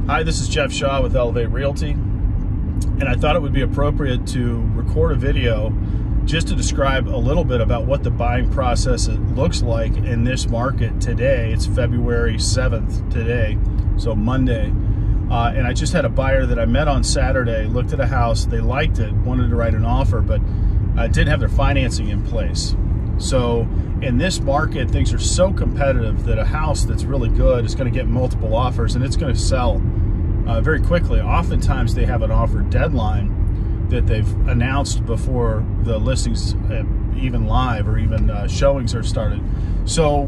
Hi, this is Jeff Shaw with Elevate Realty, and I thought it would be appropriate to record a video just to describe a little bit about what the buying process looks like in this market today. It's February 7th today, so Monday, and I just had a buyer that I met on Saturday, looked at a house, they liked it, wanted to write an offer, but didn't have their financing in place. So in this market, things are so competitive that a house that's really good is going to get multiple offers and it's going to sell very quickly. Oftentimes they have an offer deadline that they've announced before the listings even live or even showings are started. So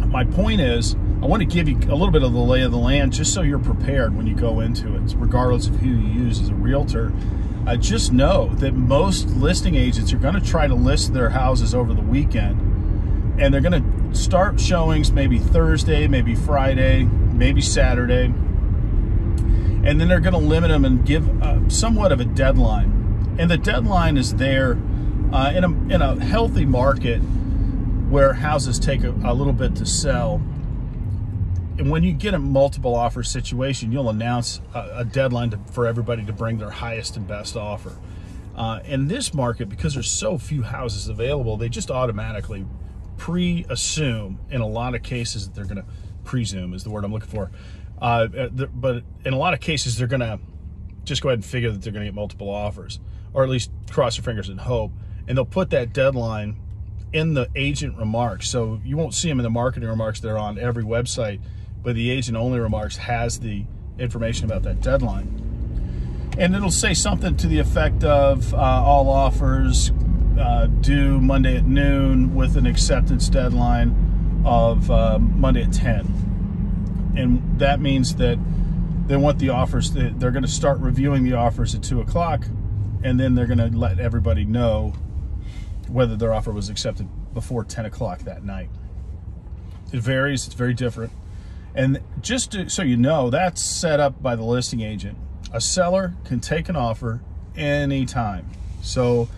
my point is, I want to give you a little bit of the lay of the land just so you're prepared when you go into it, regardless of who you use as a realtor. Just know that most listing agents are going to try to list their houses over the weekend, and they're going to start showings maybe Thursday, maybe Friday, maybe Saturday, and then they're going to limit them and give somewhat of a deadline. And the deadline is there in a healthy market where houses take a little bit to sell. And when you get a multiple offer situation, you'll announce a deadline for everybody to bring their highest and best offer. In this market, because there's so few houses available, they just automatically pre-assume, in a lot of cases, they're going to presume is the word I'm looking for. But in a lot of cases, they're going to just go ahead and figure that they're going to get multiple offers, or at least cross your fingers and hope. And they'll put that deadline in the agent remarks. So you won't see them in the marketing remarks that are on every website, but the agent only remarks has the information about that deadline. And it'll say something to the effect of all offers due Monday at noon with an acceptance deadline of Monday at 10. And that means that they want the offers, they're going to start reviewing the offers at 2 o'clock, and then they're going to let everybody know whether their offer was accepted before 10 o'clock that night. It varies, it's very different. And just so you know, that's set up by the listing agent. A seller can take an offer anytime. So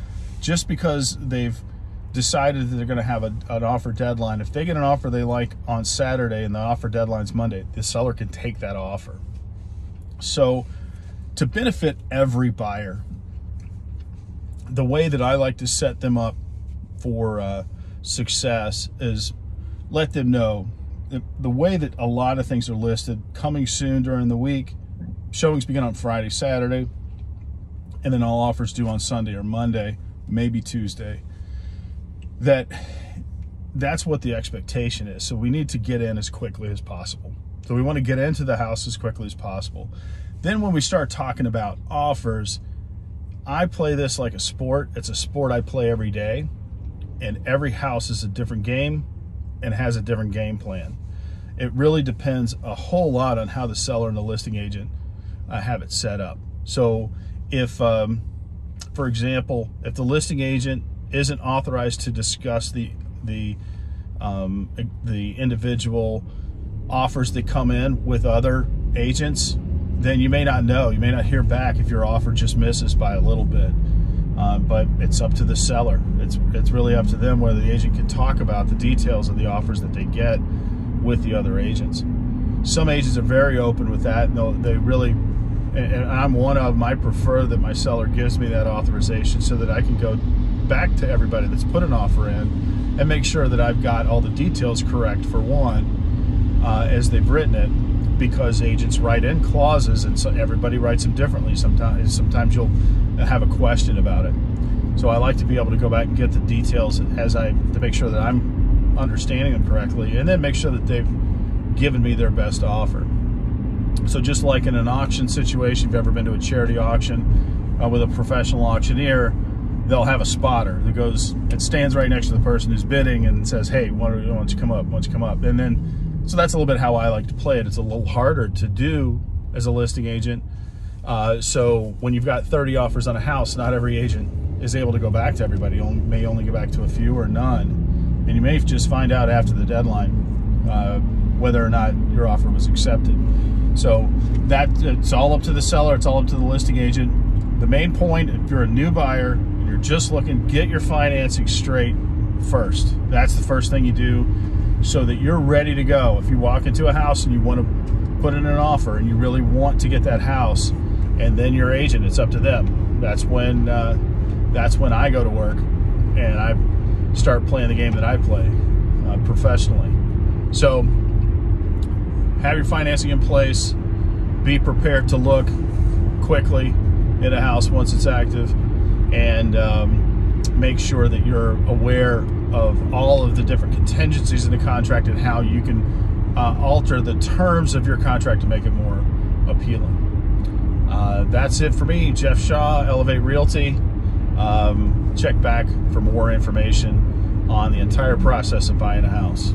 just because they've decided that they're going to have an offer deadline, if they get an offer they like on Saturday and the offer deadline's Monday, the seller can take that offer. So to benefit every buyer, the way that I like to set them up for success is let them know the way that a lot of things are listed: coming soon during the week, showings begin on Friday, Saturday, and then all offers due on Sunday or Monday, maybe Tuesday. That's what the expectation is. So we need to get in as quickly as possible. So we want to get into the house as quickly as possible. Then when we start talking about offers, I play this like a sport. It's a sport I play every day, and every house is a different game and has a different game plan. It really depends a whole lot on how the seller and the listing agent have it set up. So if, for example, if the listing agent isn't authorized to discuss the individual offers that come in with other agents, then you may not know. You may not hear back if your offer just misses by a little bit. But it's up to the seller. It's really up to them whether the agent can talk about the details of the offers that they get with the other agents. Some agents are very open with that. They really, and I'm one of them, I prefer that my seller gives me that authorization so that I can go back to everybody that's put an offer in and make sure that I've got all the details correct, for one, as they've written it, because agents write in clauses and so everybody writes them differently. Sometimes you'll have a question about it. So I like to be able to go back and get the details to make sure that I'm understanding them correctly, and then make sure that they've given me their best offer. So just like in an auction situation, if you've ever been to a charity auction with a professional auctioneer, they'll have a spotter that goes and stands right next to the person who's bidding and says, hey, why don't you come up, why don't you come up? And then, so that's a little bit how I like to play it. It's a little harder to do as a listing agent. So when you've got 30 offers on a house, not every agent is able to go back to everybody. May only go back to a few or none. And you may just find out after the deadline whether or not your offer was accepted. So it's all up to the seller, it's all up to the listing agent. The main point, if you're a new buyer and you're just looking, get your financing straight first. That's the first thing you do so that you're ready to go. If you walk into a house and you want to put in an offer and you really want to get that house, and then your agent, it's up to them. That's when I go to work and I start playing the game that I play professionally. So have your financing in place. Be prepared to look quickly at a house once it's active, and make sure that you're aware of all of the different contingencies in the contract and how you can alter the terms of your contract to make it more appealing. That's it for me, Jeff Shaw, Elevate Realty. Check back for more information on the entire process of buying a house.